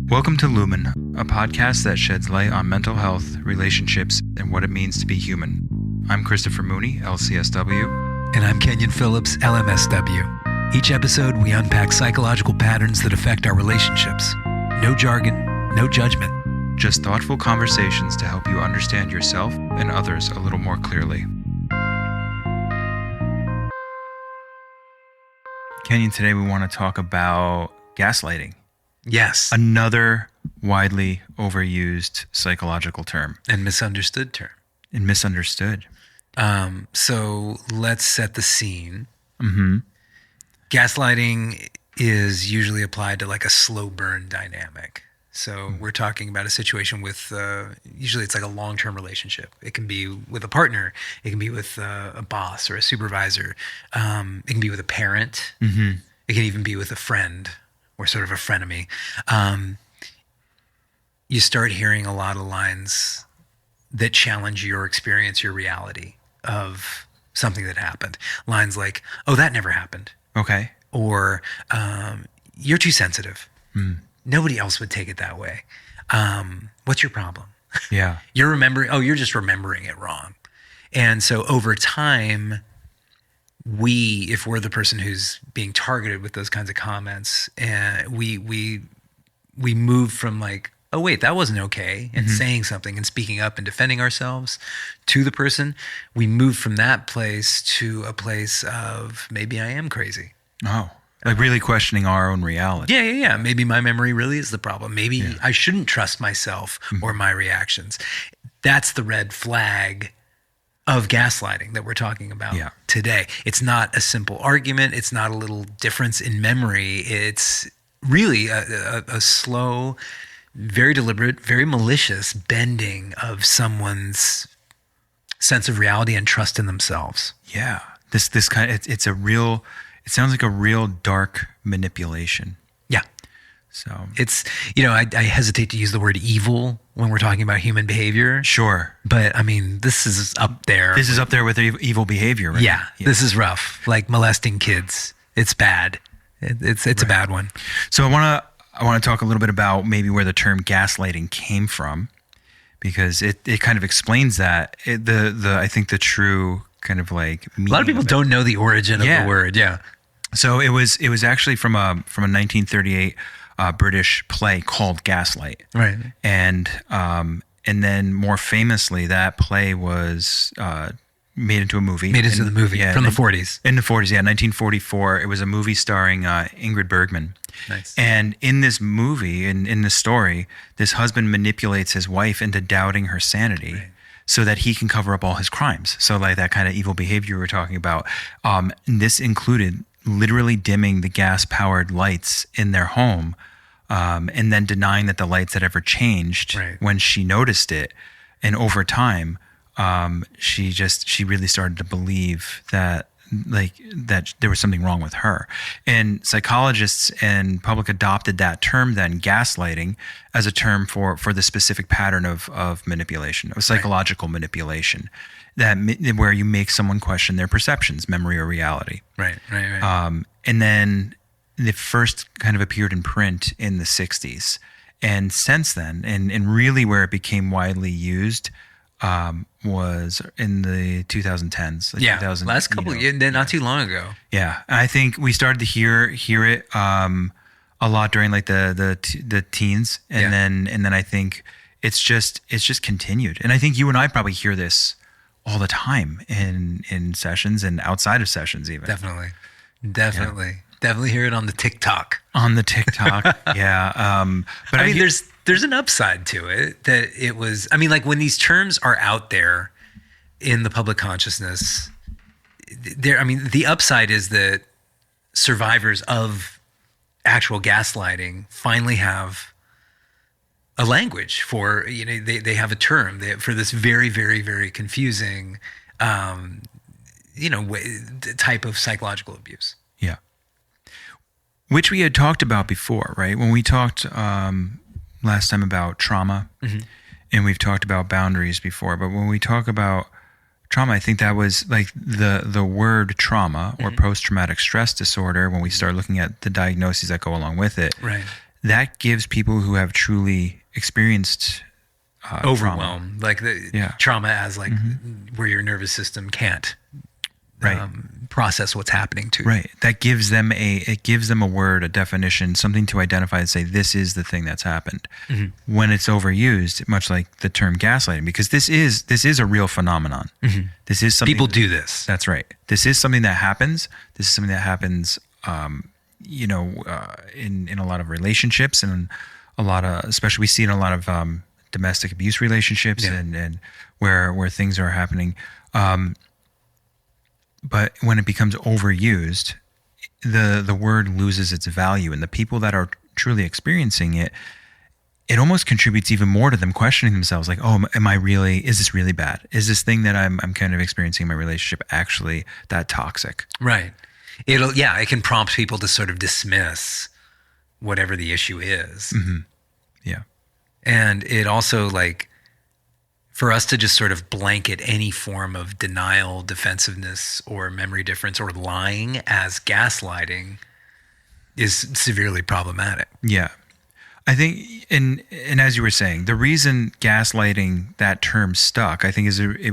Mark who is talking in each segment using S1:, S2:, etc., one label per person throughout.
S1: Welcome to Lumen, a podcast that sheds light on mental health, relationships, and what it means to be human. I'm Christopher Mooney, LCSW.
S2: And I'm Kenyon Phillips, LMSW. Each episode, we unpack psychological patterns that affect our relationships. No jargon, no judgment.
S1: Just thoughtful conversations to help you understand yourself and others a little more clearly. Kenyon, today we want to talk about gaslighting.
S2: Yes.
S1: Another widely overused psychological term.
S2: And misunderstood term.
S1: And misunderstood.
S2: So let's set the scene.
S1: Mm-hmm.
S2: Gaslighting is usually applied to like a slow burn dynamic. So we're talking about a situation with, usually it's like a long-term relationship. It can be with a partner. It can be with a boss or a supervisor. It can be with a parent.
S1: Mm-hmm.
S2: It can even be with a friend or sort of a frenemy. You start hearing a lot of lines that challenge your experience, your reality of something that happened. Lines like, oh, that never happened.
S1: Okay.
S2: Or you're too sensitive.
S1: Mm.
S2: Nobody else would take it that way. What's your problem?
S1: Yeah.
S2: You're just remembering it wrong. And so over time, if we're the person who's being targeted with those kinds of comments, and we move from like, oh wait, that wasn't okay, and saying something and speaking up and defending ourselves to the person, we move from that place to a place of maybe I am crazy.
S1: Oh. Like really questioning our own reality.
S2: Yeah. Maybe my memory really is the problem. Maybe I shouldn't trust myself or my reactions. That's the red flag of gaslighting that we're talking about today. It's not a simple argument. It's not a little difference in memory. It's really a slow, very deliberate, very malicious bending of someone's sense of reality and trust in themselves.
S1: Yeah. This kind of, it sounds like a real dark manipulation.
S2: Yeah.
S1: So
S2: it's, I hesitate to use the word evil when we're talking about human behavior.
S1: Sure.
S2: But I mean, this is up there.
S1: This is up there with evil behavior, right?
S2: Yeah. This is rough. Like molesting kids. It's bad. It's right. A bad one.
S1: So I want to talk a little bit about maybe where the term gaslighting came from, because it kind of explains that. I think the true kind of like
S2: a lot of people don't know the origin of the word. Yeah.
S1: So it was actually from a 1938 British play called Gaslight.
S2: Right.
S1: And then more famously, that play was made into a movie.
S2: From the 40s.
S1: In the 40s, 1944. It was a movie starring Ingrid Bergman.
S2: Nice.
S1: And in this movie, in the story, this husband manipulates his wife into doubting her sanity. Right. So that he can cover up all his crimes. So like that kind of evil behavior we were talking about. And this included literally dimming the gas-powered lights in their home, and then denying that the lights had ever changed when she noticed it. And over time, she really started to believe that there was something wrong with her. And psychologists and public adopted that term then, gaslighting, as a term for the specific pattern of manipulation, of psychological manipulation, where you make someone question their perceptions, memory or reality.
S2: Right.
S1: And then it first kind of appeared in print in the 60s. And since then, and really where it became widely used, was in the 2010s.
S2: Last couple of years, not too long ago.
S1: Yeah, I think we started to hear it a lot during like the teens, and then I think it's just continued. And I think you and I probably hear this all the time in sessions and outside of sessions even.
S2: Definitely hear it on the TikTok.
S1: Yeah. But
S2: I mean, there's an upside to it that it was, I mean, like when these terms are out there in the public consciousness, the upside is that survivors of actual gaslighting finally have a language for, they have a term for this very, very, very confusing, type of psychological abuse.
S1: Yeah. Which we had talked about before, right? When we talked last time about trauma, and we've talked about boundaries before, but when we talk about trauma, I think that was like the word trauma or post-traumatic stress disorder, when we start looking at the diagnoses that go along with it,
S2: right?
S1: that gives people who have truly experienced
S2: overwhelm,
S1: trauma.
S2: like the trauma as like where your nervous system can't process what's happening to you.
S1: Right. That gives them a word, a definition, something to identify and say, this is the thing that's happened. When it's overused, much like the term gaslighting, because this is a real phenomenon. This is something
S2: people do this.
S1: That's right. This is something that happens. This is something that happens, in a lot of relationships, and a lot of, especially we see in a lot of domestic abuse relationships, and where things are happening. But when it becomes overused, the word loses its value, and the people that are truly experiencing it, it almost contributes even more to them questioning themselves, like, oh, is this really bad? Is this thing that I'm kind of experiencing in my relationship actually that toxic?
S2: Right. It can prompt people to sort of dismiss whatever the issue is.
S1: Yeah.
S2: And it also, like, for us to just sort of blanket any form of denial, defensiveness, or memory difference, or lying as gaslighting is severely problematic.
S1: Yeah. I think, and as you were saying, the reason gaslighting, that term stuck, I think it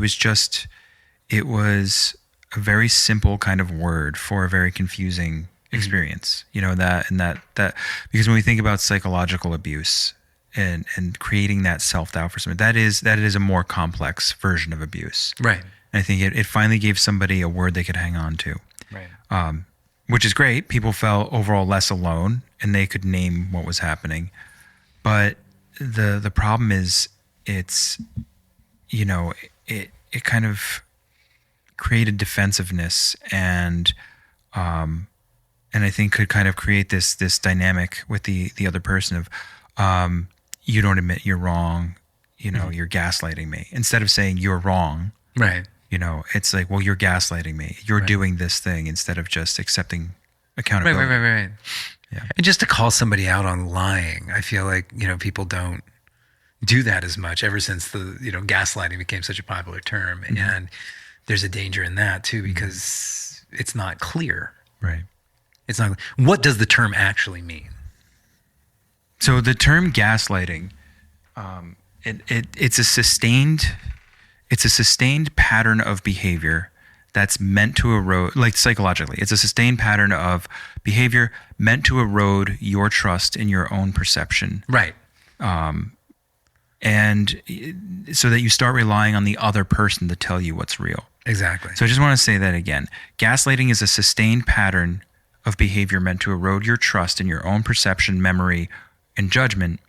S1: was a very simple kind of word for a very confusing experience. That because when we think about psychological abuse, and creating that self-doubt for somebody, that is a more complex version of abuse.
S2: Right.
S1: And I think it finally gave somebody a word they could hang on to.
S2: Right.
S1: Which is great. People felt overall less alone, and they could name what was happening. But the problem is it kind of created defensiveness, and I think could kind of create this dynamic with the other person of, you don't admit you're wrong, you're gaslighting me. Instead of saying you're wrong,
S2: right?
S1: It's like, well, you're gaslighting me. You're doing this thing, instead of just accepting accountability.
S2: Right. Yeah. And just to call somebody out on lying, I feel like, people don't do that as much ever since gaslighting became such a popular term. And there's a danger in that too, because it's not clear.
S1: Right.
S2: It's not. What does the term actually mean?
S1: So the term gaslighting, it's a sustained pattern of behavior that's meant to erode, like psychologically, it's a sustained pattern of behavior meant to erode your trust in your own perception.
S2: Right.
S1: And so that you start relying on the other person to tell you what's real.
S2: Exactly.
S1: So I just want to say that again. Gaslighting is a sustained pattern of behavior meant to erode your trust in your own perception, memory, and judgment,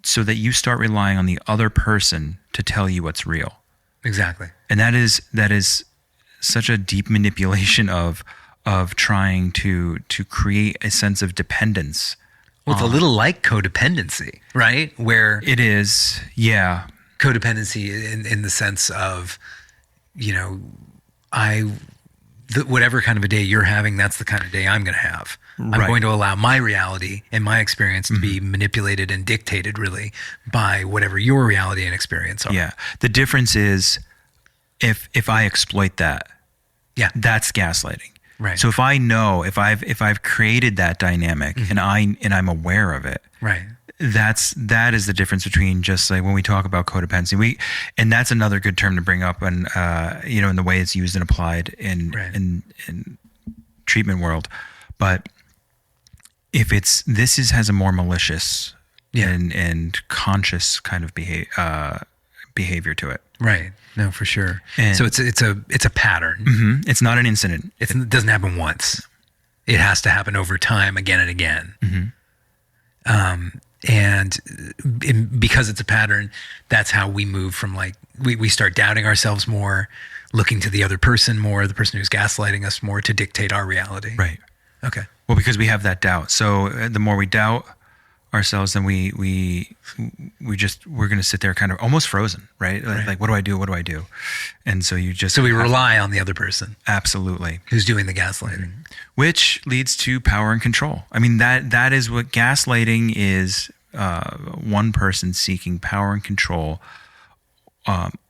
S1: so that you start relying on the other person to tell you what's real.
S2: Exactly.
S1: And that is such a deep manipulation of trying to create a sense of dependence.
S2: Well, it's a little like codependency, right? Where
S1: it is, yeah.
S2: Codependency in the sense of, whatever kind of a day you're having, that's the kind of day I'm going to have. Right. I'm going to allow my reality and my experience to be manipulated and dictated really by whatever your reality and experience are.
S1: Yeah. The difference is if I exploit that, that's gaslighting.
S2: Right.
S1: So if I know, if I've created that dynamic and I'm aware of it,
S2: right.
S1: That is the difference between just like when we talk about codependency, and that's another good term to bring up, and in the way it's used and applied in treatment world. But if has a more malicious and conscious kind of behavior to it.
S2: Right. No, for sure.
S1: And
S2: so it's a pattern.
S1: Mm-hmm. It's not an incident.
S2: It doesn't happen once. It has to happen over time, again and again.
S1: Mm-hmm.
S2: And because it's a pattern, that's how we move from we start doubting ourselves more, looking to the other person more, the person who's gaslighting us more to dictate our reality.
S1: Right.
S2: Okay.
S1: Well, because we have that doubt. So the more we doubt ourselves, then we're going to sit there kind of almost frozen, right? Like, what do I do? What do I do? And so we
S2: rely on the other person.
S1: Absolutely.
S2: Who's doing the gaslighting.
S1: Which leads to power and control. I mean, that is what gaslighting is, one person seeking power and control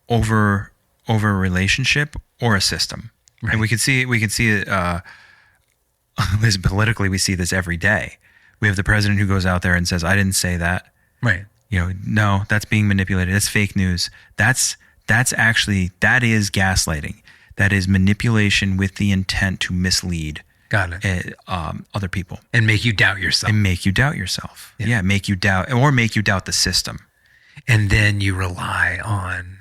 S1: over a relationship or a system. Right. And we can see it, politically we see this every day. We have the president who goes out there and says, I didn't say that.
S2: Right.
S1: No, that's being manipulated. That's fake news. That is gaslighting. That is manipulation with the intent to mislead.
S2: Got it.
S1: Other people.
S2: And make you doubt yourself.
S1: Yeah. Make you doubt the system.
S2: And then you rely on,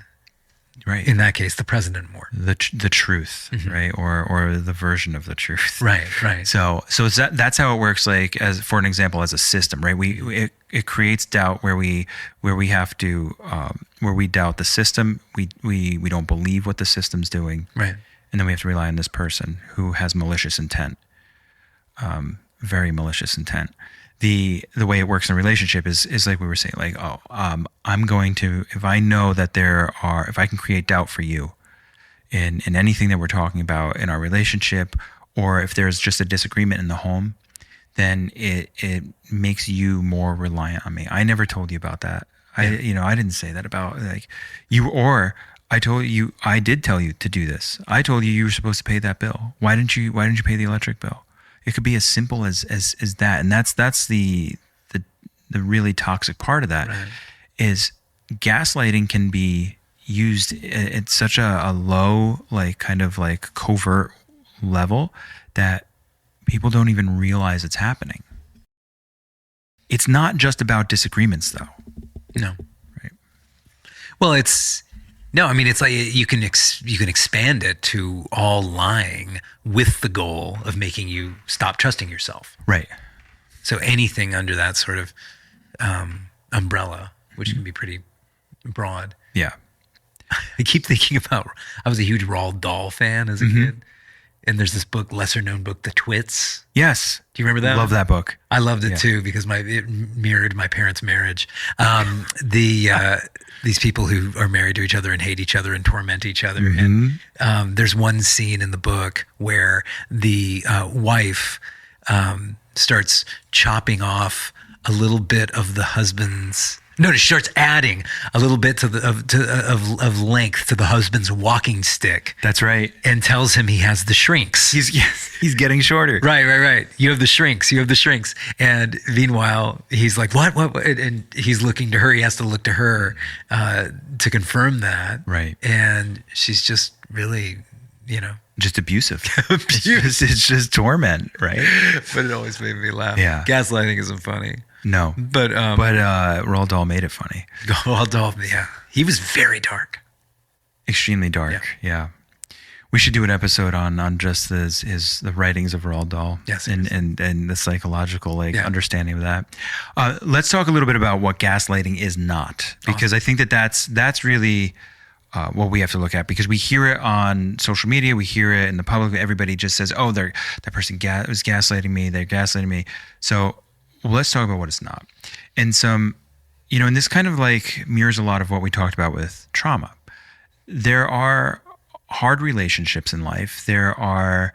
S1: right,
S2: in that case, the president more.
S1: The truth, right? Or the version of the truth.
S2: Right.
S1: So that's how it works, like, as for an example, as a system, right? It creates doubt where we have to where we doubt the system. We don't believe what the system's doing.
S2: Right.
S1: And then we have to rely on this person who has malicious intent, very malicious intent. The way it works in a relationship is like we were saying, like, I'm going to, if I know that if I can create doubt for you in anything that we're talking about in our relationship, or if there's just a disagreement in the home, then it makes you more reliant on me. I never told you about that.
S2: Yeah.
S1: I didn't say that about, like, you, or I told you, I did tell you to do this. I told you were supposed to pay that bill. Why didn't you pay the electric bill? It could be as simple as that. And that's the really toxic part of that, right, is gaslighting can be used at such a low, like, kind of like covert level that people don't even realize it's happening. It's not just about disagreements, though.
S2: No.
S1: Right.
S2: Well, it's like you can expand it to all lying with the goal of making you stop trusting yourself.
S1: Right.
S2: So anything under that sort of umbrella, which can be pretty broad.
S1: Yeah.
S2: I keep thinking about, I was a huge Roald Dahl fan as a kid. And there's this book, lesser known book, The Twits.
S1: Yes.
S2: Do you remember that?
S1: Love that book.
S2: I loved it too, because it mirrored my parents' marriage. These people who are married to each other and hate each other and torment each other. And there's one scene in the book where the wife starts chopping off a little bit of the husband's. No, she starts adding a little bit of length to the husband's walking stick.
S1: That's right.
S2: And tells him he has the shrinks.
S1: He's getting shorter.
S2: Right. You have the shrinks. And meanwhile, he's like, what? And he's looking to her. He has to look to her to confirm that.
S1: Right.
S2: And she's just really,
S1: just abusive. It's just torment, right?
S2: But it always made me laugh.
S1: Yeah.
S2: Gaslighting isn't funny.
S1: No. But Roald Dahl made it funny.
S2: Roald Dahl, yeah. He was very dark.
S1: Extremely dark, yeah. We should do an episode on just the writings of Roald Dahl.
S2: Yes.
S1: And the psychological understanding of that. Let's talk a little bit about what gaslighting is not, because I think that's really what we have to look at, because we hear it on social media, we hear it in the public. Everybody just says, "Oh, that person was gaslighting me. They're gaslighting me." So let's talk about what it's not. And and this kind of like mirrors a lot of what we talked about with trauma. There are hard relationships in life. There are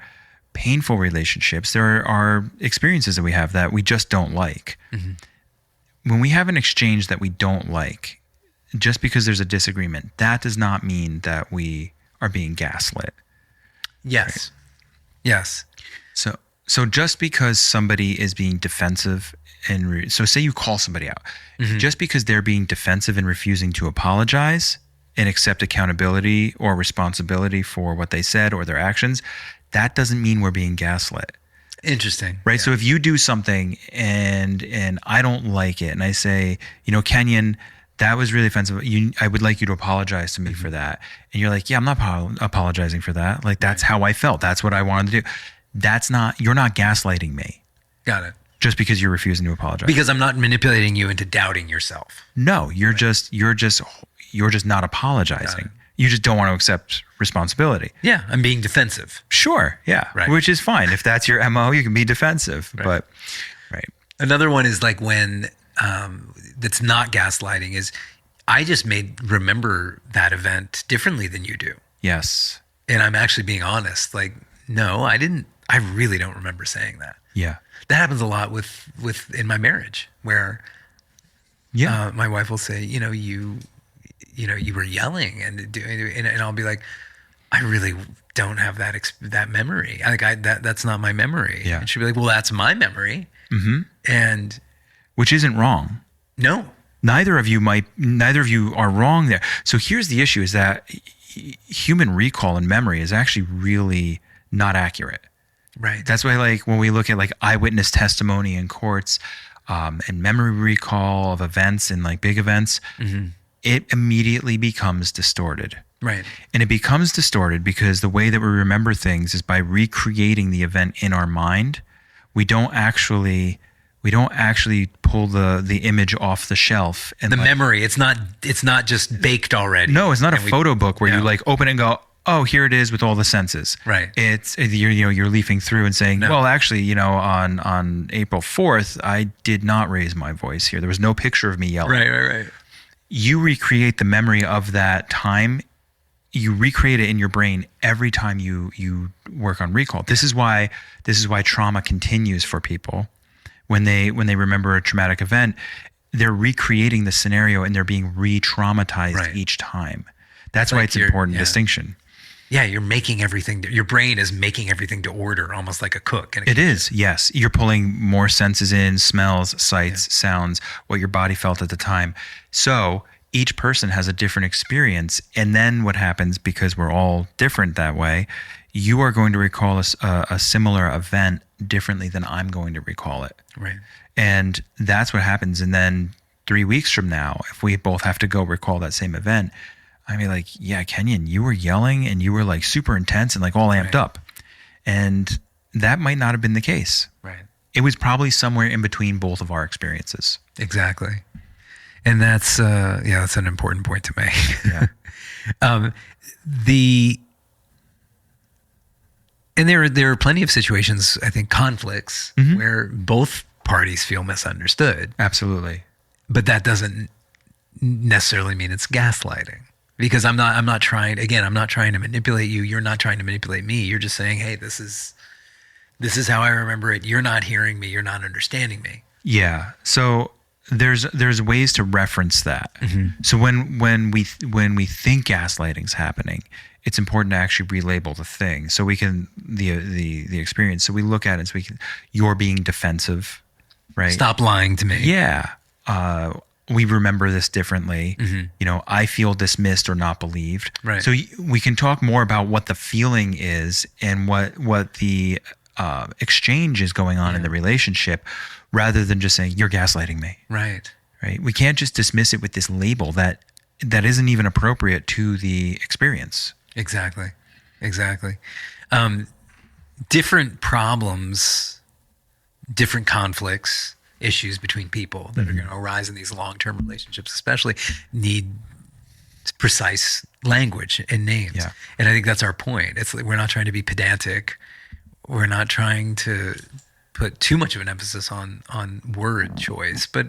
S1: painful relationships. There are experiences that we have that we just don't like. When we have an exchange that we don't like, just because there's a disagreement, that does not mean that we are being gaslit.
S2: Yes.
S1: Right? Yes. So just because somebody is being defensive so say you call somebody out, just because they're being defensive and refusing to apologize and accept accountability or responsibility for what they said or their actions, that doesn't mean we're being gaslit.
S2: Interesting.
S1: Right.
S2: Yeah.
S1: So if you do something and I don't like it, and I say, Kenyon, that was really offensive. I would like you to apologize to me for that. And you're like, yeah, I'm not apologizing for that. Like, that's how I felt. That's what I wanted to do. You're not gaslighting me.
S2: Got it.
S1: Just because you're refusing to apologize.
S2: Because I'm not manipulating you into doubting yourself.
S1: No, you're just not apologizing. You just don't want to accept responsibility.
S2: Yeah, I'm being defensive.
S1: Sure, yeah,
S2: right.
S1: Which is fine. If that's your MO, you can be defensive. Right. But right.
S2: Another one is like when that's not gaslighting is I just remember that event differently than you do.
S1: Yes.
S2: And I'm actually being honest. Like, no, I didn't. I really don't remember saying that.
S1: Yeah.
S2: That happens a lot with in my marriage where my wife will say, you were yelling and I'll be like, I really don't have that memory. That's not my memory.
S1: Yeah.
S2: And she'd be like, well, that's my memory. Mm-hmm. And
S1: which isn't wrong.
S2: No.
S1: Neither of you are wrong there. So here's the issue, is that human recall and memory is actually really not accurate.
S2: Right.
S1: That's why, like, when we look at like eyewitness testimony in courts, and memory recall of events and like big events, it immediately becomes distorted.
S2: Right.
S1: And it becomes distorted because the way that we remember things is by recreating the event in our mind. We don't actually pull the image off the shelf and
S2: the memory. It's not just baked already.
S1: No, it's not a photo book where you like open it and go, oh, here it is with all the senses.
S2: Right.
S1: It's you're leafing through and saying, well, actually, on April 4th, I did not raise my voice here. There was no picture of me yelling.
S2: Right.
S1: You recreate the memory of that time. You recreate it in your brain every time you work on recall. This is why trauma continues for people. When they remember a traumatic event, they're recreating the scenario and they're being re-traumatized each time. That's why it's an important distinction.
S2: Yeah, you're making everything. Your brain is making everything to order, almost like a cook.
S1: It is, yes. You're pulling more senses in, smells, sights, sounds, what your body felt at the time. So each person has a different experience. And then what happens, because we're all different that way, you are going to recall a similar event differently than I'm going to recall it.
S2: Right.
S1: And that's what happens. And then 3 weeks from now, if we both have to go recall that same event, I mean, like, yeah, Kenyon, you were yelling and you were like super intense and like all amped up. And that might not have been the case.
S2: Right.
S1: It was probably somewhere in between both of our experiences.
S2: Exactly. And that's that's an important point to make.
S1: Yeah.
S2: And there are plenty of situations, I think, conflicts where both parties feel misunderstood.
S1: Absolutely.
S2: But that doesn't necessarily mean it's gaslighting, because I'm not trying to manipulate you. You're not trying to manipulate me. You're just saying, hey, this is how I remember it. You're not hearing me. You're not understanding me.
S1: Yeah. So there's ways to reference that. So when we think gaslighting's happening, it's important to actually relabel the thing so we can the experience. So we look at it so you're being defensive, right?
S2: Stop lying to me.
S1: Yeah. We remember this differently. I feel dismissed or not believed.
S2: Right.
S1: So we can talk more about what the feeling is and what the exchange is going on in the relationship, rather than just saying you're gaslighting me.
S2: Right.
S1: We can't just dismiss it with this label that isn't even appropriate to the experience.
S2: Exactly. Different problems, different conflicts, issues between people that are going to arise in these long-term relationships, especially, need precise language and names.
S1: Yeah.
S2: And I think that's our point. It's like, we're not trying to be pedantic. We're not trying to put too much of an emphasis on word choice, but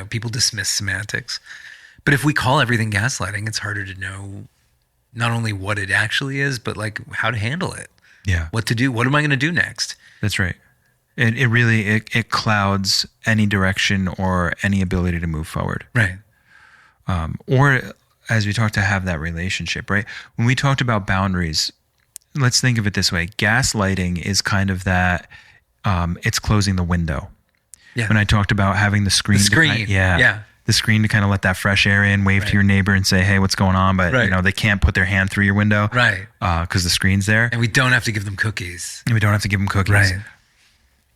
S2: people dismiss semantics. But if we call everything gaslighting, it's harder to know not only what it actually is, but like how to handle it.
S1: Yeah.
S2: What to do. What am I going to do next?
S1: That's right. It really clouds any direction or any ability to move forward.
S2: Right.
S1: Or as we talked, to have that relationship, right? When we talked about boundaries, let's think of it this way. Gaslighting is kind of that, it's closing the window.
S2: Yeah.
S1: When I talked about having the screen. The screen to kind of let that fresh air in, wave to your neighbor and say, hey, what's going on? But they can't put their hand through your window.
S2: Right.
S1: Because the screen's there.
S2: And we don't have to give them cookies.
S1: Right.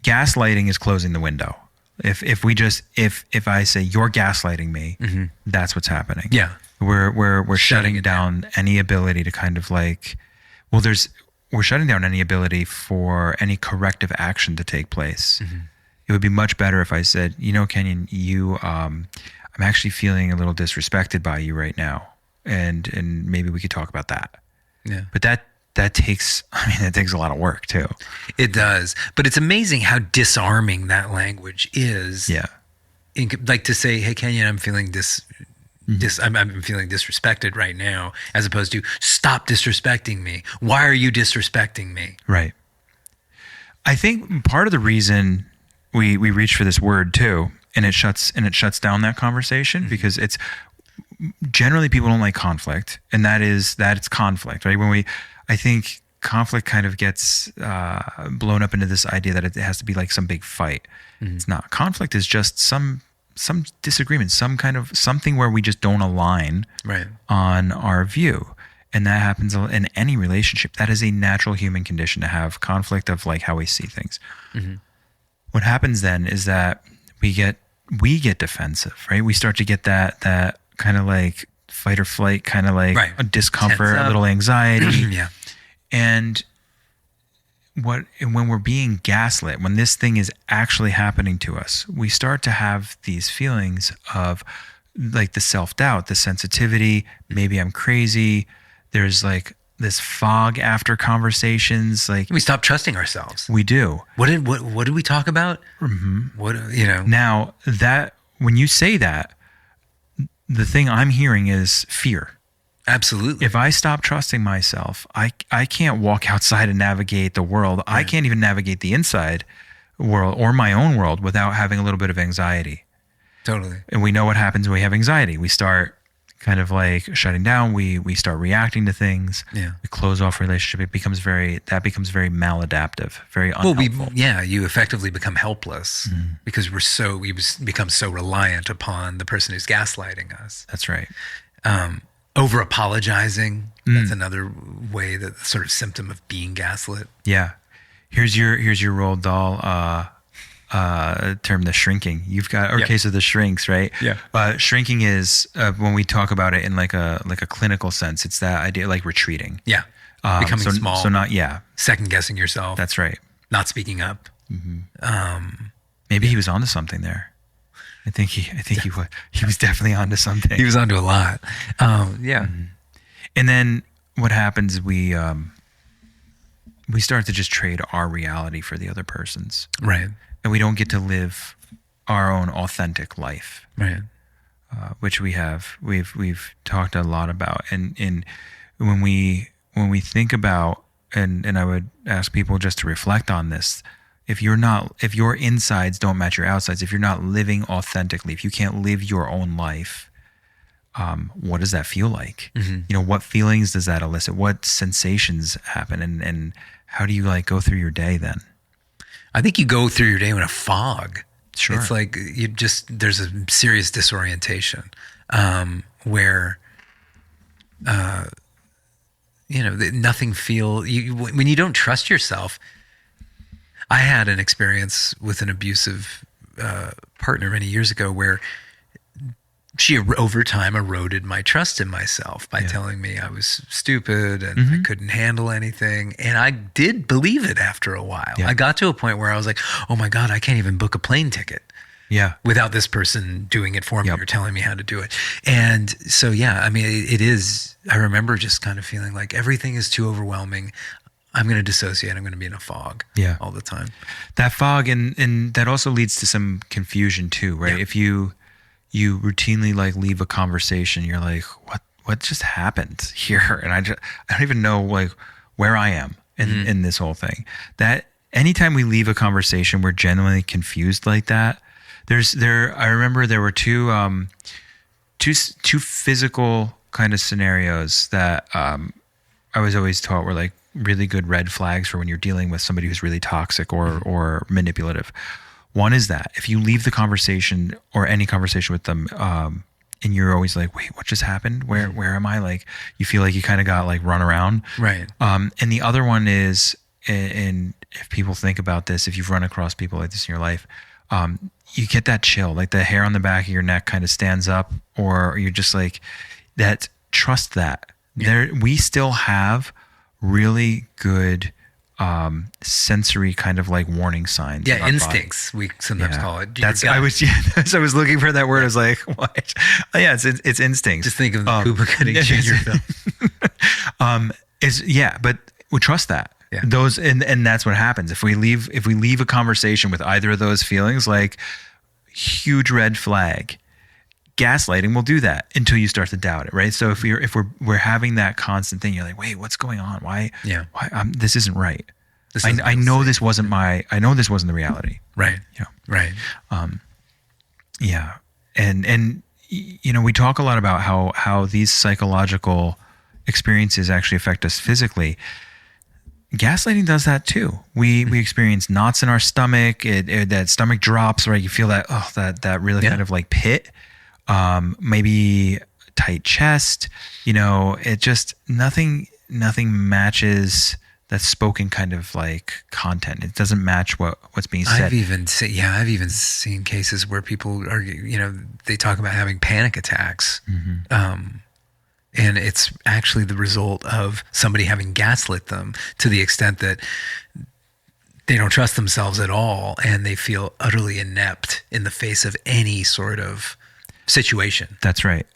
S1: Gaslighting is closing the window. If I say you're gaslighting me, that's what's happening.
S2: Yeah.
S1: We're shutting down any ability to kind of like, we're shutting down any ability for any corrective action to take place. It would be much better if I said, Kenyon, I'm actually feeling a little disrespected by you right now. And maybe we could talk about that.
S2: Yeah.
S1: But that takes a lot of work too.
S2: It does. But it's amazing how disarming that language is.
S1: Yeah.
S2: Like to say, hey, Kenyon, I'm feeling I'm feeling disrespected right now, as opposed to stop disrespecting me. Why are you disrespecting me?
S1: Right. I think part of the reason we reach for this word too, and it shuts down that conversation, because generally people don't like conflict, and it's conflict, right? I think conflict kind of gets blown up into this idea that it has to be like some big fight. It's not. Conflict is just some disagreement, some kind of something where we just don't align on our view. And that happens in any relationship. That is a natural human condition to have conflict of like how we see things. What happens then is that we get defensive, right? We start to get that kind of like fight or flight, kind of like a discomfort, a little anxiety. And when we're being gaslit, when this thing is actually happening to us, we start to have these feelings of like the self-doubt, the sensitivity, maybe I'm crazy. There's like this fog after conversations. Like
S2: we stop trusting ourselves.
S1: We do.
S2: What did we talk about? What,
S1: Now that when you say that, the thing I'm hearing is fear.
S2: Absolutely.
S1: If I stop trusting myself, I can't walk outside and navigate the world. I can't even navigate the inside world or my own world without having a little bit of anxiety.
S2: Totally.
S1: And we know what happens when we have anxiety. We start kind of like shutting down. We start reacting to things.
S2: Yeah.
S1: We close off relationship. It becomes very maladaptive, very unhelpful.
S2: You effectively become helpless because we become so reliant upon the person who's gaslighting us.
S1: That's right.
S2: Over apologizing. That's another way, that sort of symptom of being gaslit.
S1: Yeah. Here's your Roald Dahl term, the shrinking. You've got case of the shrinks, right?
S2: Yeah.
S1: Shrinking is when we talk about it in like a clinical sense, it's that idea like retreating.
S2: Yeah. Becoming small.
S1: So not
S2: second guessing yourself.
S1: That's right.
S2: Not speaking up.
S1: Maybe he was onto something there. I think he was definitely onto something.
S2: He was onto a lot. Yeah.
S1: And then what happens is we start to just trade our reality for the other person's.
S2: Right.
S1: And we don't get to live our own authentic life.
S2: Right.
S1: Which we've talked a lot about. And when we think about, and I would ask people just to reflect on this, if your insides don't match your outsides, if you're not living authentically, if you can't live your own life, what does that feel like? What feelings does that elicit? What sensations happen? And how do you like go through your day then?
S2: I think you go through your day in a fog.
S1: Sure.
S2: It's like there's a serious disorientation where, nothing when you don't trust yourself. I had an experience with an abusive partner many years ago where she over time eroded my trust in myself by telling me I was stupid and I couldn't handle anything. And I did believe it after a while. I got to a point where I was like, oh my God, I can't even book a plane ticket. Without this person doing it for me or telling me how to do it. And so, it is, I remember just kind of feeling like everything is too overwhelming. I'm going to dissociate. I'm going to be in a fog all the time. That
S1: fog, and that also leads to some confusion too, right? Yeah. If you routinely like leave a conversation, you're like, what just happened here? And I don't even know like where I am in this whole thing. That anytime we leave a conversation, we're genuinely confused like that. I remember there were two physical kind of scenarios that I was always taught were like really good red flags for when you're dealing with somebody who's really toxic or manipulative. One is that if you leave the conversation or any conversation with them, and you're always like, wait, what just happened? Where am I? Like, you feel like you kind of got like run around.
S2: Right.
S1: And the other one is, and if people think about this, if you've run across people like this in your life, you get that chill, like the hair on the back of your neck kind of stands up, or you're just like that. Trust that we still have really good sensory kind sensory warning signs.
S2: Yeah, instincts body. We sometimes call it.
S1: I was looking for that word. I was like, what? Oh, yeah, it's instincts.
S2: Just think of the Cuba Gooding Jr. film.
S1: But we trust that.
S2: Yeah.
S1: Those and that's what happens if we leave a conversation with either of those feelings, like huge red flag. Gaslighting will do that until you start to doubt it, right? So if we're having that constant thing, you're like, wait, what's going on? Why this isn't right. I know this wasn't the reality.
S2: Right.
S1: Yeah.
S2: Right.
S1: Yeah. And we talk a lot about how these psychological experiences actually affect us physically. Gaslighting does that too. We experience knots in our stomach. That stomach drops, right? You feel that that really kind of like pit. Maybe tight chest. It just nothing matches that spoken kind of like content. It doesn't match what's being said.
S2: I've even seen cases where people are, they talk about having panic attacks. And it's actually the result of somebody having gaslit them to the extent that they don't trust themselves at all, and they feel utterly inept in the face of any sort of situation.
S1: That's right.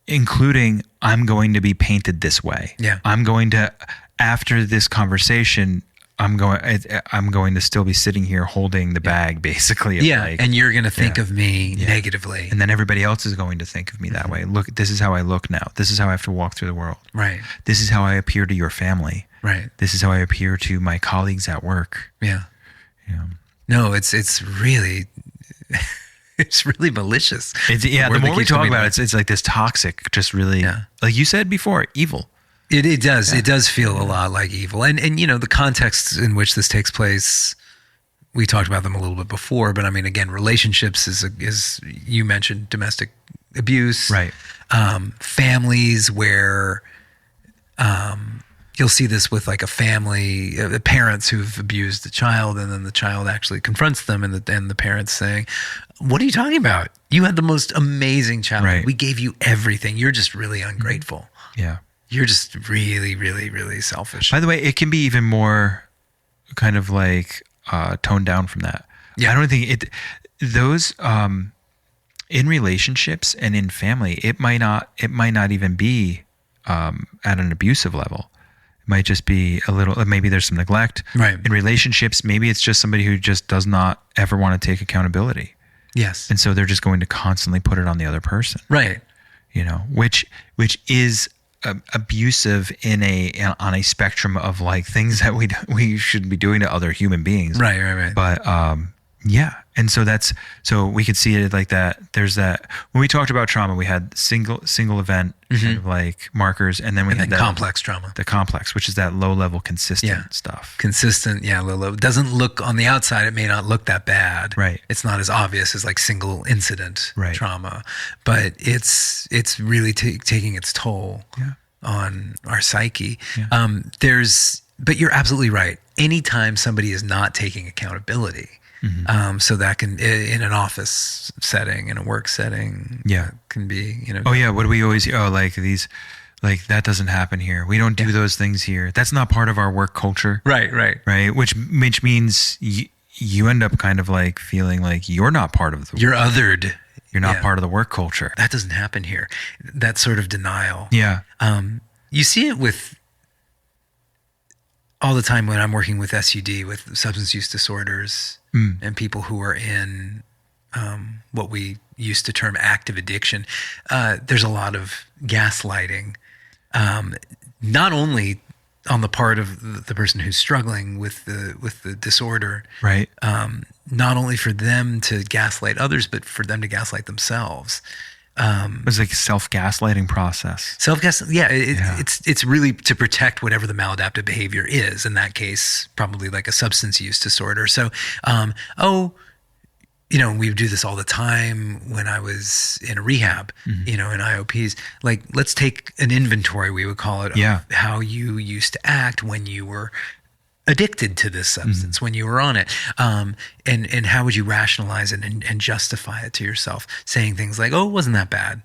S1: Including, I'm going to be painted this way.
S2: Yeah.
S1: I'm going to, after this conversation, I'm going to still be sitting here holding the bag, basically.
S2: And you're going to think of me negatively.
S1: And then everybody else is going to think of me that way. Look, this is how I look now. This is how I have to walk through the world.
S2: Right.
S1: This is how I appear to your family.
S2: Right.
S1: This is how I appear to my colleagues at work.
S2: Yeah. No, it's really... It's really malicious.
S1: The more we talk about it, it's like this toxic, just really, like you said before, evil.
S2: It does. Yeah. It does feel a lot like evil. And the context in which this takes place, we talked about them a little bit before, but I mean, again, relationships is you mentioned domestic abuse.
S1: Right.
S2: Families where you'll see this with like a family, parents who've abused the child, and then the child actually confronts them, and the parents saying, "What are you talking about? You had the most amazing childhood.
S1: Right.
S2: We gave you everything. You're just really ungrateful.
S1: Yeah. You're
S2: just really, really, really selfish."
S1: By the way, it can be even more kind of like toned down from that.
S2: Yeah.
S1: I don't think those in relationships and in family, it might not even be at an abusive level. It might just be a little, maybe there's some neglect.
S2: Right.
S1: In relationships, maybe it's just somebody who just does not ever want to take accountability.
S2: Yes.
S1: And so they're just going to constantly put it on the other person.
S2: Right.
S1: Which is abusive on a spectrum of like things that we shouldn't be doing to other human beings.
S2: Right.
S1: But and so we could see it like that. There's that when we talked about trauma, we had single event kind of like markers, and then we had that
S2: complex trauma.
S1: The complex, which is that low level consistent stuff.
S2: Consistent, low level. It doesn't look on the outside. It may not look that bad.
S1: Right.
S2: It's not as obvious as like single incident trauma, but it's really taking its toll on our psyche. Yeah. But you're absolutely right. Anytime somebody is not taking accountability. So that can, in an office setting, in a work setting, can be,
S1: Oh yeah, what do we always? Oh, like these, like that doesn't happen here. We don't do those things here. That's not part of our work culture.
S2: Right.
S1: Which means you end up kind of like feeling like you're not part of the.
S2: You're othered.
S1: You're not part of the work culture.
S2: That doesn't happen here. That sort of denial.
S1: Yeah.
S2: You see it with. All the time when I'm working with SUD, with substance use disorders, and people who are in what we used to term active addiction, there's a lot of gaslighting, not only on the part of the person who's struggling with the disorder,
S1: right?
S2: Not only for them to gaslight others, but for them to gaslight themselves.
S1: It's like a self-gaslighting process.
S2: It's really to protect whatever the maladaptive behavior is. In that case, probably like a substance use disorder. So, we would do this all the time when I was in a rehab, in IOPs. Like, let's take an inventory, we would call it, of how you used to act when you were addicted to this substance, when you were on it, and how would you rationalize it and justify it to yourself, saying things like, "Oh, it wasn't that bad.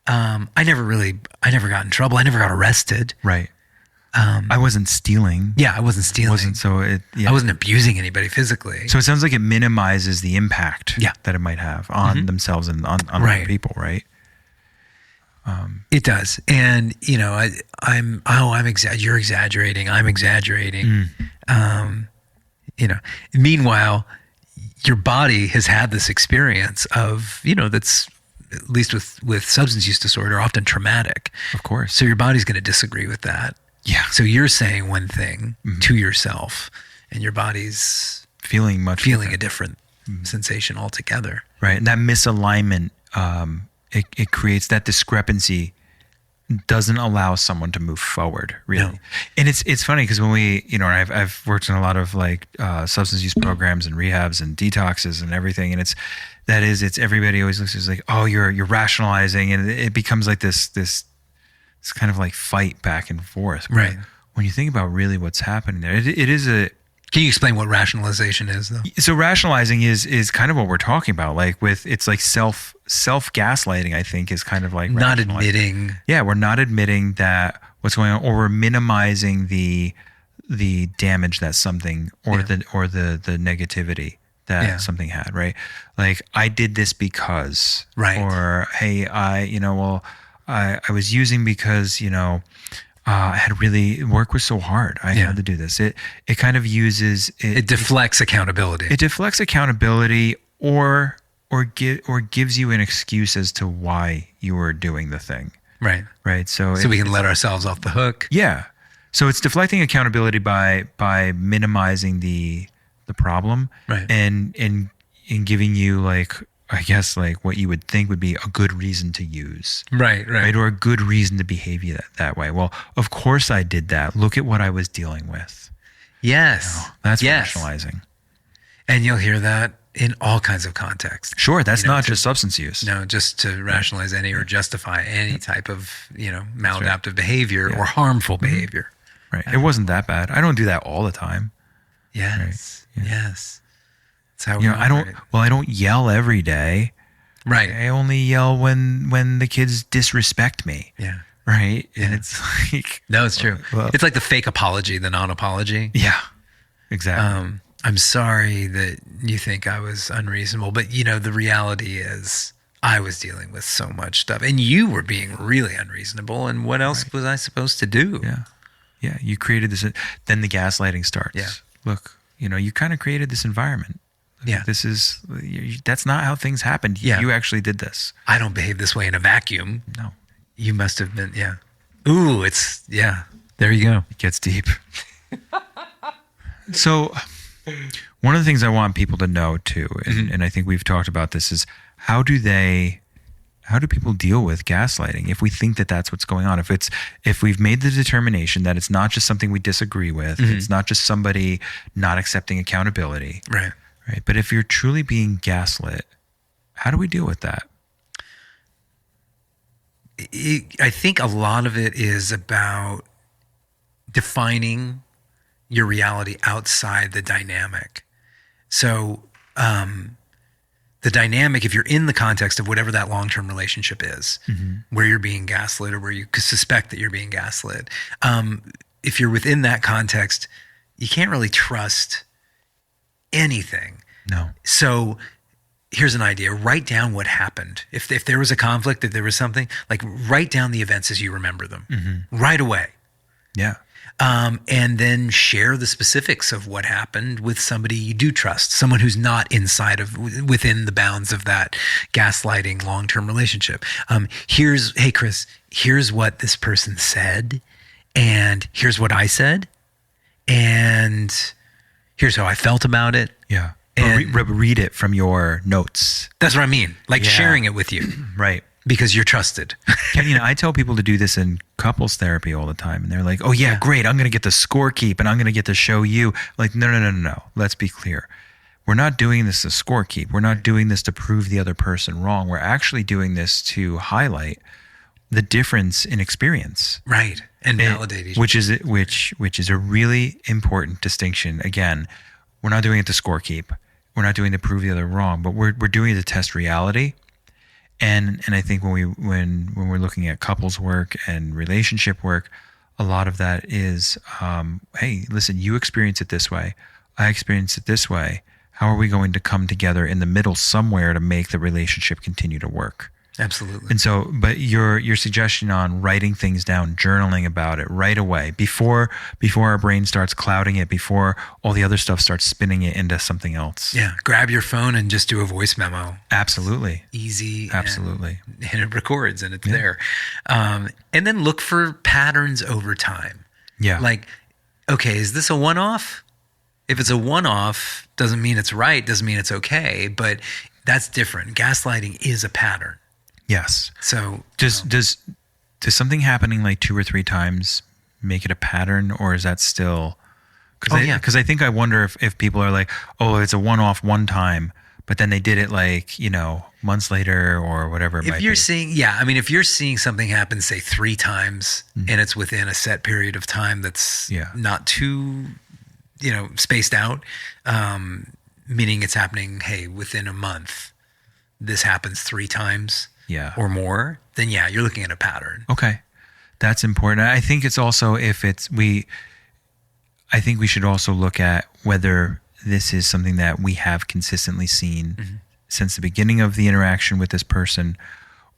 S2: I never got in trouble. I never got arrested.
S1: Right. I wasn't stealing.
S2: Yeah, I wasn't stealing. I wasn't abusing anybody physically.
S1: So it sounds like it minimizes the impact that it might have on themselves and on other people, right?
S2: It does. And, you're exaggerating. I'm exaggerating. Meanwhile, your body has had this experience of, that's at least with substance use disorder, often traumatic.
S1: Of course.
S2: So your body's going to disagree with that.
S1: Yeah.
S2: So you're saying one thing to yourself, and your body's
S1: feeling
S2: a different sensation altogether.
S1: Right. And that misalignment it creates that discrepancy, doesn't allow someone to move forward, really. No. And it's funny because when we, I've worked in a lot of like substance use programs and rehabs and detoxes and everything, and it's everybody always looks like, oh, you're rationalizing, and it becomes like this kind of like fight back and forth. But
S2: right.
S1: When you think about really what's happening there, it is a.
S2: Can you explain what rationalization is, though? So
S1: rationalizing is kind of what we're talking about. Like it's like self gaslighting, I think, is kind of like
S2: not admitting.
S1: Yeah, we're not admitting that what's going on, or we're minimizing the damage that something or the negativity that something had, right? Like, I did this because,
S2: right?
S1: Or hey, I was using because I had really, work was so hard. I had to do this. It kind of uses
S2: it deflects accountability.
S1: It deflects accountability, or gives you an excuse as to why you were doing the thing.
S2: Right.
S1: Right. So
S2: we can let ourselves off the hook.
S1: Yeah. So it's deflecting accountability by minimizing the problem,
S2: right,
S1: and giving you, like, I guess, like what you would think would be a good reason to use.
S2: Right.
S1: Or a good reason to behave that way. Well, of course I did that. Look at what I was dealing with.
S2: Yes.
S1: That's rationalizing.
S2: And you'll hear that in all kinds of contexts.
S1: Sure. That's not just substance use.
S2: No, just to rationalize any or justify any type of, maladaptive behavior or harmful behavior.
S1: Right. It wasn't that bad. I don't do that all the time.
S2: Yes. Right. Yes. How
S1: I don't yell every day.
S2: Right.
S1: I only yell when the kids disrespect me.
S2: Yeah.
S1: Right.
S2: Yeah.
S1: And it's like,
S2: no, it's true. Well, it's like the fake apology, the non-apology.
S1: Yeah, exactly.
S2: I'm sorry that you think I was unreasonable, but the reality is I was dealing with so much stuff, and you were being really unreasonable. And what else was I supposed to do?
S1: Yeah. Yeah. You created this. Then the gaslighting starts.
S2: Yeah.
S1: Look, you kind of created this environment.
S2: Yeah.
S1: That's not how things happened.
S2: Yeah.
S1: You actually did this.
S2: I don't behave this way in a vacuum.
S1: No.
S2: You must have been, Ooh, there you go.
S1: It gets deep. So one of the things I want people to know too, and I think we've talked about this, is how do people deal with gaslighting if we think that that's what's going on? If we've made the determination that it's not just something we disagree with, it's not just somebody not accepting accountability.
S2: Right.
S1: Right. But if you're truly being gaslit, how do we deal with that?
S2: I think a lot of it is about defining your reality outside the dynamic. So the dynamic, if you're in the context of whatever that long-term relationship is, where you're being gaslit or where you suspect that you're being gaslit, if you're within that context, you can't really trust anything.
S1: No.
S2: So here's an idea. Write down what happened. If there was a conflict, if there was something, like, write down the events as you remember them right away.
S1: Yeah.
S2: And then share the specifics of what happened with somebody you do trust, someone who's not within the bounds of that gaslighting long-term relationship. Hey, Chris, here's what this person said, and here's what I said, and here's how I felt about it.
S1: Yeah. And read it from your notes.
S2: That's what I mean. Like sharing it with you.
S1: Right.
S2: Because you're trusted.
S1: I tell people to do this in couples therapy all the time. And they're like, oh yeah, great. I'm going to get the score keep and I'm going to get to show you. Like, no. Let's be clear. We're not doing this to score keep. We're not doing this to prove the other person wrong. We're actually doing this to highlight the difference in experience.
S2: Right. And validate each other.
S1: Which is a really important distinction. Again, we're not doing it to score keep. We're not doing it to prove the other wrong, but we're doing it to test reality. And I think when we're looking at couples work and relationship work, a lot of that is, hey, listen, you experience it this way. I experience it this way. How are we going to come together in the middle somewhere to make the relationship continue to work?
S2: Absolutely.
S1: And so, but your suggestion on writing things down, journaling about it right away, before our brain starts clouding it, before all the other stuff starts spinning it into something else.
S2: Yeah. Grab your phone and just do a voice memo.
S1: Absolutely.
S2: Easy.
S1: Absolutely.
S2: And it records and it's there. And then look for patterns over time.
S1: Yeah.
S2: Like, okay, is this a one-off? If it's a one-off, doesn't mean it's right, doesn't mean it's okay, but that's different. Gaslighting is a pattern.
S1: Yes.
S2: So
S1: does something happening like 2 or 3 times make it a pattern, or is that still? Because I think I wonder if people are like, oh, it's a one-off one time, but then they did it like, months later or whatever it might be.
S2: If you're seeing something happen, say 3 times, and it's within a set period of time that's not too, spaced out, meaning it's happening, hey, within a month, this happens 3 times or more, then you're looking at a pattern.
S1: Okay. That's important. I think it's also I think we should also look at whether this is something that we have consistently seen since the beginning of the interaction with this person,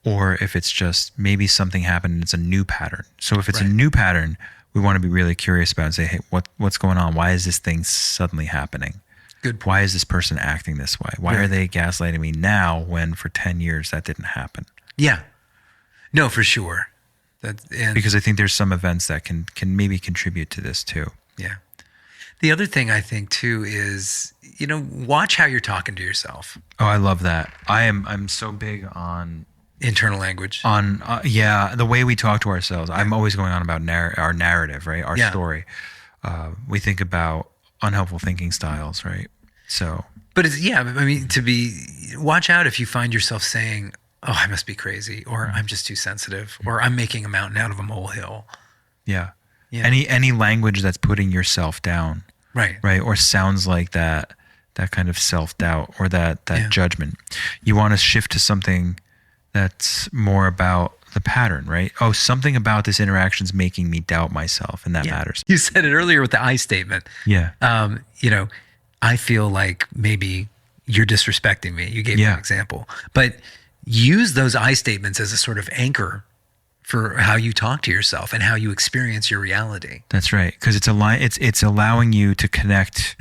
S1: or if it's just maybe something happened and it's a new pattern. So if it's a new pattern, we want to be really curious about it and say, hey, what's going on? Why is this thing suddenly happening?
S2: Good point.
S1: Why is this person acting this way? Why are they gaslighting me now when for 10 years that didn't happen?
S2: Yeah. No, for sure.
S1: Because I think there's some events that can maybe contribute to this too.
S2: Yeah. The other thing I think too is, watch how you're talking to yourself.
S1: Oh, I love that. I'm so big on
S2: internal language.
S1: On the way we talk to ourselves. Yeah. I'm always going on about our narrative, right? Our story. We think about unhelpful thinking styles, right? So,
S2: but watch out if you find yourself saying, "Oh, I must be crazy," or "I'm just too sensitive," or "I'm making a mountain out of a molehill."
S1: Yeah. Any language that's putting yourself down, right, or sounds like that kind of self-doubt or that judgment. You want to shift to something that's more about the pattern, right? Oh, something about this interaction is making me doubt myself, and that matters.
S2: You said it earlier with the I statement.
S1: Yeah.
S2: I feel like maybe you're disrespecting me. You gave me an example, but use those I statements as a sort of anchor for how you talk to yourself and how you experience your reality.
S1: That's right, because it's allowing you to connect.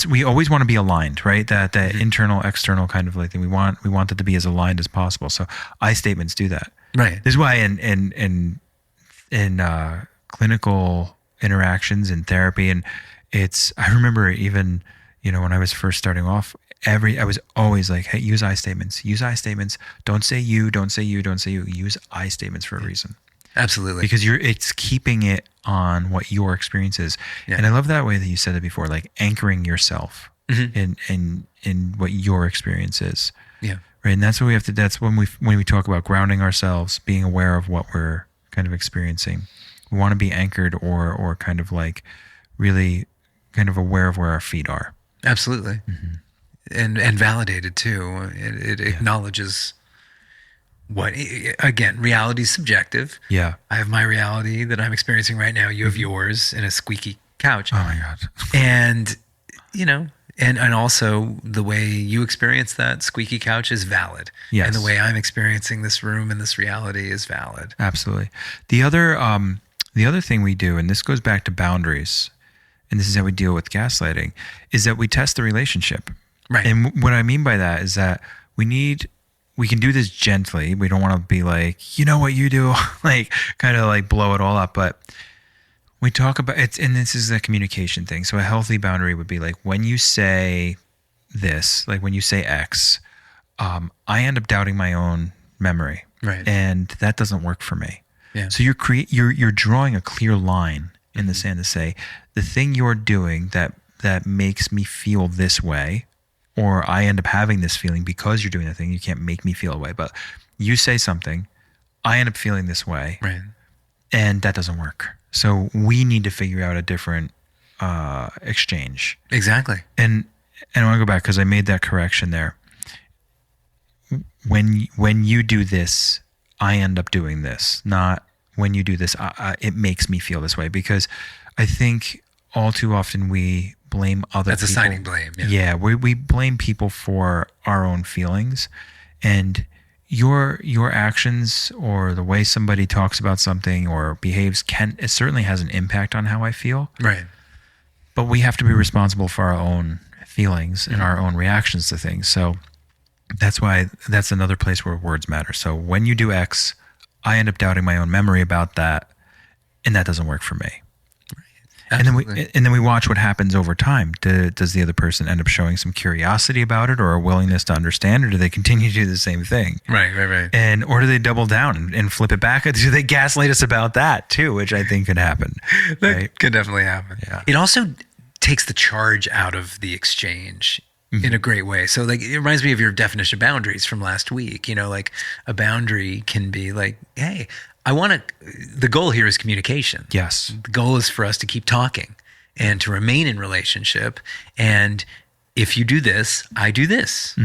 S1: We always want to be aligned, right? That internal, external kind of like thing. We want it to be as aligned as possible. So I statements do that.
S2: Right.
S1: This is why in clinical interactions in therapy, and I remember even when I was first starting off, I was always like, hey, use I statements. Use I statements. Don't say you. Don't say you. Don't say you. Use I statements for a reason.
S2: Absolutely.
S1: Because it's keeping it on what your experience is. Yeah. And I love that way that you said it before, like anchoring yourself in what your experience is.
S2: Yeah.
S1: Right. And that's what we have to, that's when we talk about grounding ourselves, being aware of what we're kind of experiencing. We want to be anchored or kind of like really kind of aware of where our feet are.
S2: Absolutely. And validated too. It acknowledges reality is subjective.
S1: Yeah.
S2: I have my reality that I'm experiencing right now. You have yours in a squeaky couch.
S1: Oh my God.
S2: And, and also the way you experience that squeaky couch is valid.
S1: Yes.
S2: And the way I'm experiencing this room and this reality is valid.
S1: Absolutely. The other thing we do, and this goes back to boundaries, and this is how we deal with gaslighting, is that we test the relationship.
S2: Right.
S1: And what I mean by that is that we can do this gently. We don't want to be like, you know what you do, like kind of like blow it all up. But we talk about it, and this is a communication thing. So a healthy boundary would be like, when you say this, like when you say X, I end up doubting my own memory.
S2: Right.
S1: And that doesn't work for me.
S2: Yeah.
S1: So you're drawing a clear line in the sand to say, the thing you're doing that makes me feel this way, or I end up having this feeling because you're doing that thing. You can't make me feel a way, but you say something, I end up feeling this way,
S2: right?
S1: And that doesn't work. So we need to figure out a different exchange.
S2: Exactly.
S1: And I want to go back because I made that correction there. When you do this, I end up doing this. Not when you do this, it makes me feel this way. Because I think all too often we blame other people.
S2: That's assigning blame.
S1: Yeah, we blame people for our own feelings, and your actions or the way somebody talks about something or behaves it certainly has an impact on how I feel.
S2: Right.
S1: But we have to be responsible for our own feelings and our own reactions to things. So that's why that's another place where words matter. So when you do X, I end up doubting my own memory about that, and that doesn't work for me.
S2: Absolutely.
S1: And then we watch what happens over time. Does the other person end up showing some curiosity about it or a willingness to understand, or do they continue to do the same thing?
S2: Right.
S1: Or do they double down and flip it back? Do they gaslight us about that too, which I think could happen.
S2: That could definitely happen.
S1: Yeah.
S2: It also takes the charge out of the exchange in a great way. So like, it reminds me of your definition of boundaries from last week. Like a boundary can be like, hey, the goal here is communication.
S1: Yes.
S2: The goal is for us to keep talking and to remain in relationship. And if you do this, I do this.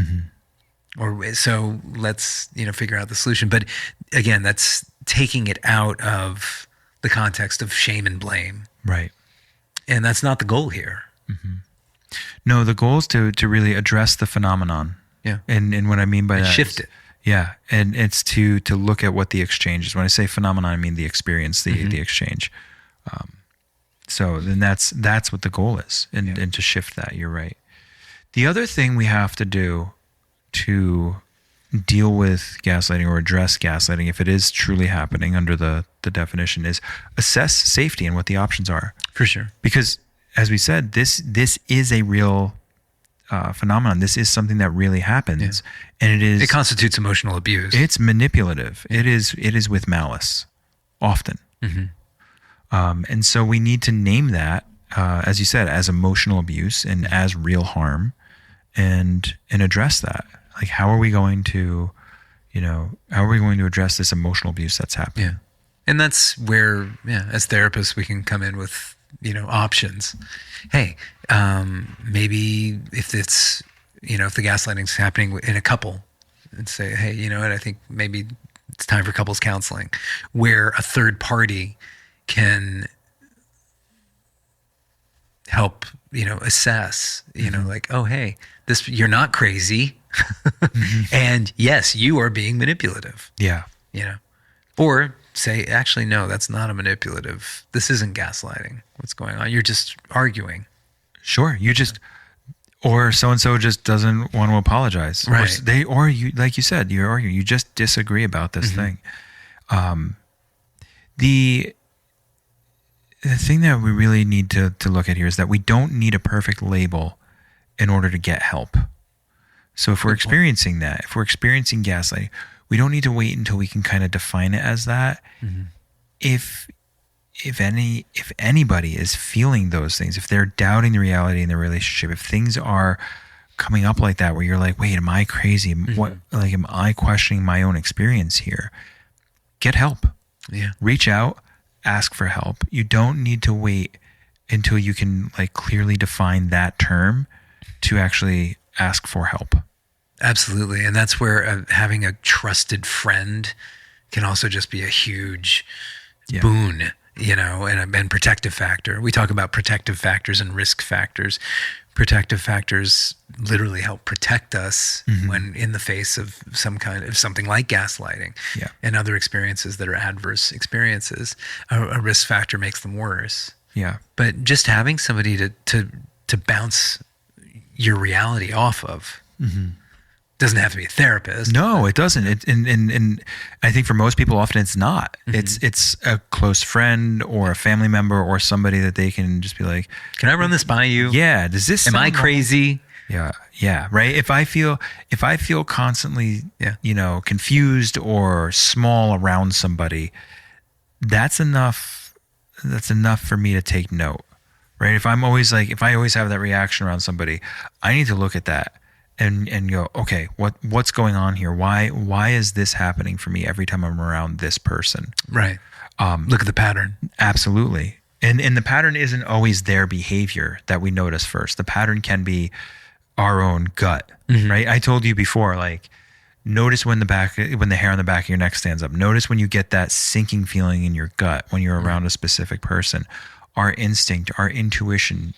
S2: Or so let's, figure out the solution. But again, that's taking it out of the context of shame and blame.
S1: Right.
S2: And that's not the goal here.
S1: No, the goal is to really address the phenomenon.
S2: Yeah.
S1: And what I mean by that
S2: shift it.
S1: Yeah. And it's to look at what the exchange is. When I say phenomenon, I mean the experience, the exchange. So then that's what the goal is. And to shift that, you're right. The other thing we have to do to deal with gaslighting or address gaslighting, if it is truly happening under the definition, is assess safety and what the options are.
S2: For sure.
S1: Because as we said, this is a real phenomenon. This is something that really happens, and it
S2: constitutes emotional abuse.
S1: It's manipulative. It is with malice, often, and so we need to name that, as you said, as emotional abuse and as real harm, and address that. Like, how are we going to address this emotional abuse that's happening?
S2: Yeah, and that's where, as therapists, we can come in with options. Hey, maybe if it's, if the gaslighting is happening in a couple, and say, hey, you know what, I think maybe it's time for couples counseling, where a third party can help, assess, like, oh, hey, you're not crazy. And yes, you are being manipulative.
S1: Yeah.
S2: Or say, actually, no, that's not a manipulative. This isn't gaslighting. What's going on? You're just arguing.
S1: Sure. Or so-and-so just doesn't want to apologize.
S2: Right.
S1: Or you, like you said, you're arguing. You just disagree about this thing. The thing that we really need to look at here is that we don't need a perfect label in order to get help. So if we're experiencing that, if we're experiencing gaslighting, we don't need to wait until we can kind of define it as that. If anybody is feeling those things, if they're doubting the reality in their relationship, if things are coming up like that, where you're like, wait, am I crazy? Am I questioning my own experience here? Get help.
S2: Yeah.
S1: Reach out, ask for help. You don't need to wait until you can clearly define that term to actually ask for help.
S2: Absolutely. And that's where having a trusted friend can also just be a huge boon, and protective factor. We talk about protective factors and risk factors. Protective factors literally help protect us when in the face of something like gaslighting and other experiences that are adverse experiences. A risk factor makes them worse.
S1: Yeah.
S2: But just having somebody to bounce your reality off of doesn't have to be a therapist.
S1: No, it doesn't. And I think for most people, often it's not. It's a close friend or a family member or somebody that they can just be like,
S2: can I run this by you?
S1: Yeah. Does this
S2: Am I crazy?
S1: Yeah. Yeah. Right. If I feel constantly, confused or small around somebody, that's enough. That's enough for me to take note. Right. If I always have that reaction around somebody, I need to look at that and go, okay, what's going on here? Why is this happening for me every time I'm around this person?
S2: Right. Look at the pattern.
S1: Absolutely. And the pattern isn't always their behavior that we notice first. The pattern can be our own gut, right? I told you before, notice when the hair on the back of your neck stands up. Notice when you get that sinking feeling in your gut when you're around a specific person. Our instinct, our intuition,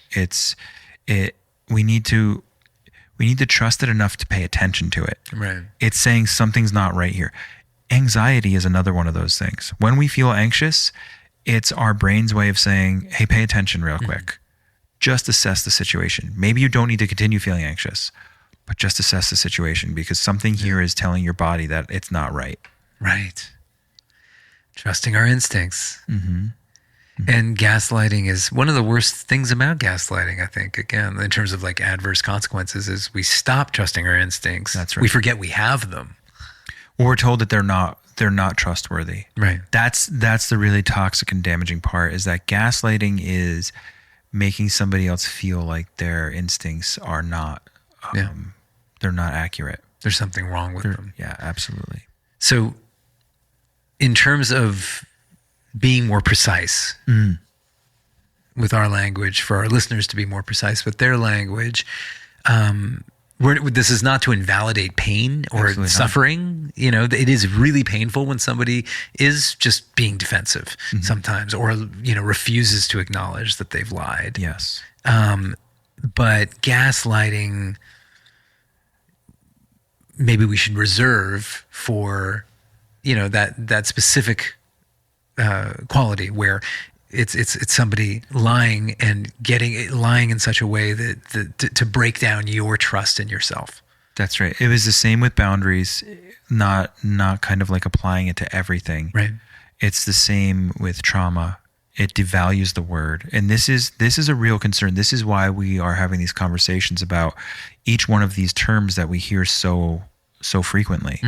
S1: we need to trust it enough to pay attention to it.
S2: Right.
S1: It's saying something's not right here. Anxiety is another one of those things. When we feel anxious, it's our brain's way of saying, hey, pay attention real quick. Just assess the situation. Maybe you don't need to continue feeling anxious, but just assess the situation because something here is telling your body that it's not right.
S2: Right. Trusting our instincts. And gaslighting is one of the worst things about gaslighting, I think, again, in terms of like adverse consequences, is we stop trusting our instincts.
S1: That's right.
S2: We forget we have them.
S1: Or we're told that they're not trustworthy.
S2: Right.
S1: That's the really toxic and damaging part, is that gaslighting is making somebody else feel like their instincts are not, they're not accurate.
S2: There's something wrong with them.
S1: Yeah, absolutely.
S2: So in terms of being more precise with our language, for our listeners to be more precise with their language, this is not to invalidate pain or
S1: Absolutely
S2: suffering. You know, it is really painful when somebody is just being defensive sometimes, or, you know, refuses to acknowledge that they've lied.
S1: Yes.
S2: But gaslighting, maybe we should reserve for, you know, that specific quality where it's somebody lying and lying in such a way that to break down your trust in yourself.
S1: That's right. It was the same with boundaries, not kind of like applying it to everything.
S2: Right.
S1: It's the same with trauma. It devalues the word. And this is a real concern. This is why we are having these conversations about each one of these terms that we hear so frequently.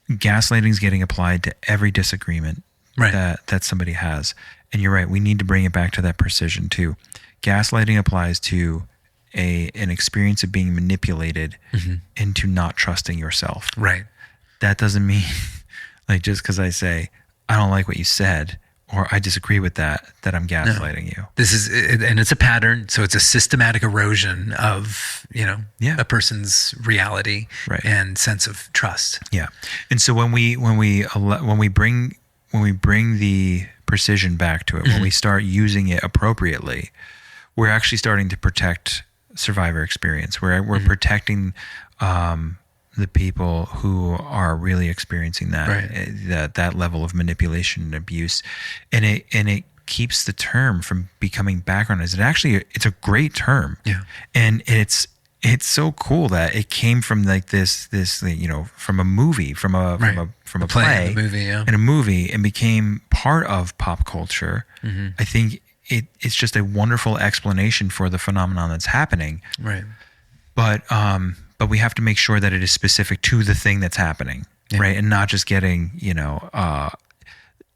S1: Gaslighting is getting applied to every disagreement that somebody has. And you're right, we need to bring it back to that precision too. Gaslighting applies to an experience of being manipulated into not trusting yourself.
S2: Right.
S1: That doesn't mean, like, just because I say, I don't like what you said, or I disagree with that I'm gaslighting you.
S2: This is, and it's a pattern. So it's a systematic erosion of, you know, a person's reality and sense of trust.
S1: Yeah. And so when we bring the precision back to it, when we start using it appropriately, we're actually starting to protect survivor experience. We're protecting the people who are really experiencing that level of manipulation and abuse, and it keeps the term from becoming backgroundized. It's a great term, and it's so cool that it came from like this you know, from a movie, from a play,
S2: and
S1: a movie, and became part of pop culture. I think it's just a wonderful explanation for the phenomenon that's happening.
S2: Right.
S1: But we have to make sure that it is specific to the thing that's happening, right? And not just getting, you know,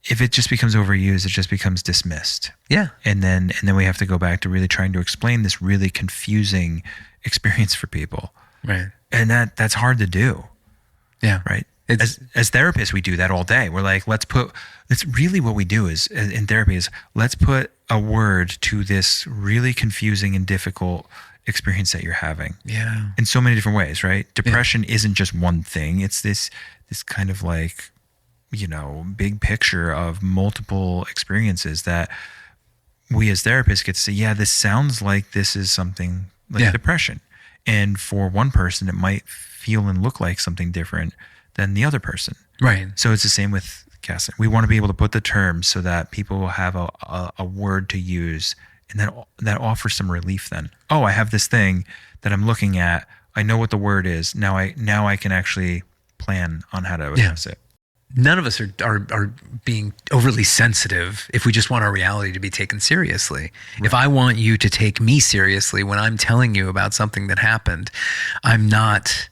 S1: if it just becomes overused, it just becomes dismissed.
S2: Yeah.
S1: And then we have to go back to really trying to explain this really confusing experience for people.
S2: Right.
S1: And that's hard to do.
S2: Yeah.
S1: Right. As therapists, we do that all day. We're like, it's really what we do is in therapy is let's put a word to this really confusing and difficult experience that you're having.
S2: Yeah.
S1: In so many different ways, right? Depression isn't just one thing. It's this kind of like, you know, big picture of multiple experiences that we as therapists get to say, yeah, this sounds like this is something like depression. And for one person, it might feel and look like something different than the other person.
S2: Right.
S1: So it's the same with gaslighting. We want to be able to put the terms so that people will have a word to use, and that offers some relief then. Oh, I have this thing that I'm looking at. I know what the word is. Now I can actually plan on how to address it.
S2: None of us are being overly sensitive if we just want our reality to be taken seriously. Right. If I want you to take me seriously when I'm telling you about something that happened, I'm not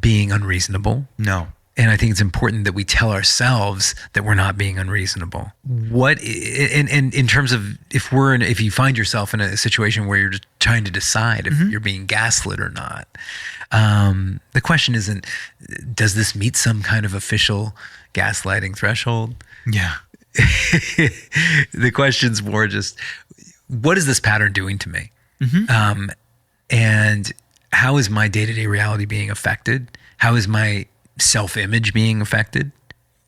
S2: being unreasonable.
S1: No.
S2: And I think it's important that we tell ourselves that we're not being unreasonable. And in terms of if you find yourself in a situation where you're just trying to decide if you're being gaslit or not, the question isn't, does this meet some kind of official gaslighting threshold?
S1: Yeah.
S2: The question's more just, what is this pattern doing to me? And how is my day-to-day reality being affected? How is my self-image being affected?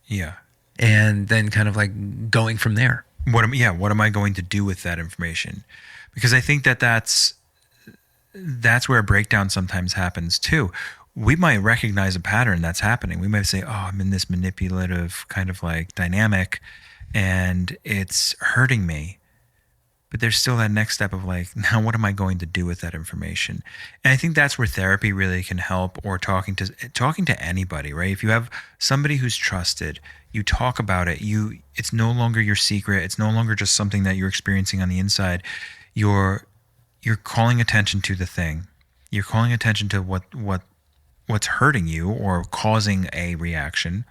S1: Yeah.
S2: And then kind of like going from there.
S1: What am I going to do with that information? Because I think that's where a breakdown sometimes happens too. We might recognize a pattern that's happening. We might say, oh, I'm in this manipulative kind of like dynamic and it's hurting me. But there's still that next step of like, now what am I going to do with that information? And I think that's where therapy really can help, or talking to anybody, right? If you have somebody who's trusted, you talk about it, it's no longer your secret. It's no longer just something that you're experiencing on the inside. You're calling attention to the thing. You're calling attention to what's hurting you or causing a reaction.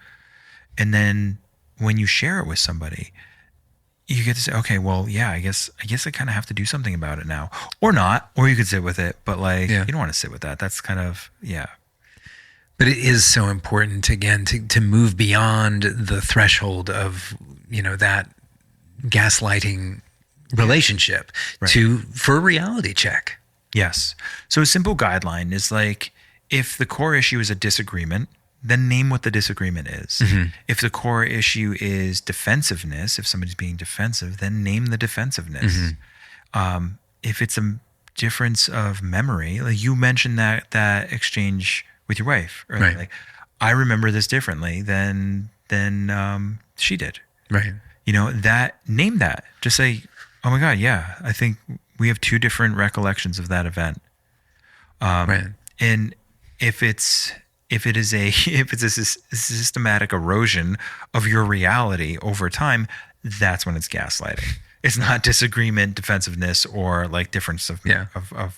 S1: And then when you share it with somebody, you get to say, okay, well, yeah, I guess I kind of have to do something about it now, or not, or you could sit with it, but like, you don't want to sit with that. That's kind of,
S2: But it is so important, again, to move beyond the threshold of, that gaslighting relationship for a reality check.
S1: Yes. So a simple guideline is like, if the core issue is a disagreement, then name what the disagreement is. Mm-hmm. If the core issue is defensiveness, if somebody's being defensive, then name the defensiveness. Mm-hmm. If it's a difference of memory, like you mentioned that exchange with your wife, earlier, right? Like, I remember this differently than she did.
S2: Right.
S1: Name that. Just say, oh my God, yeah, I think we have two different recollections of that event.
S2: Right.
S1: And if it is a systematic erosion of your reality over time, that's when it's gaslighting. It's not disagreement, defensiveness, or like difference of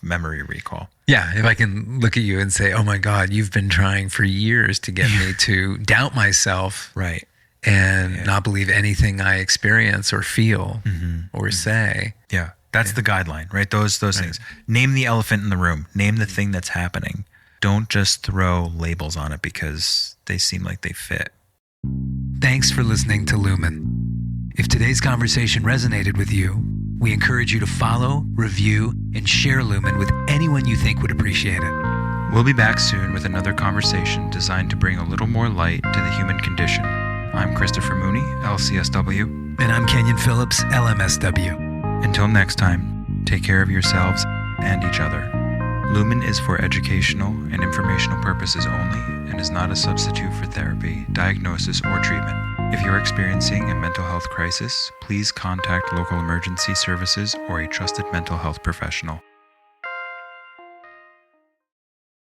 S1: memory recall.
S2: Yeah, if I can look at you and say, oh my God, you've been trying for years to get me to doubt myself,
S1: right,
S2: and not believe anything I experience or feel or say.
S1: Yeah, that's the guideline, right? Those things. Name the elephant in the room. Name the thing that's happening. Don't just throw labels on it because they seem like they fit.
S2: Thanks for listening to Lumen. If today's conversation resonated with you, we encourage you to follow, review, and share Lumen with anyone you think would appreciate it.
S1: We'll be back soon with another conversation designed to bring a little more light to the human condition. I'm Christopher Mooney, LCSW.
S2: And I'm Kenyon Phillips, LMSW.
S1: Until next time, take care of yourselves and each other. Lumen is for educational and informational purposes only and is not a substitute for therapy, diagnosis, or treatment. If you're experiencing a mental health crisis, please contact local emergency services or a trusted mental health professional.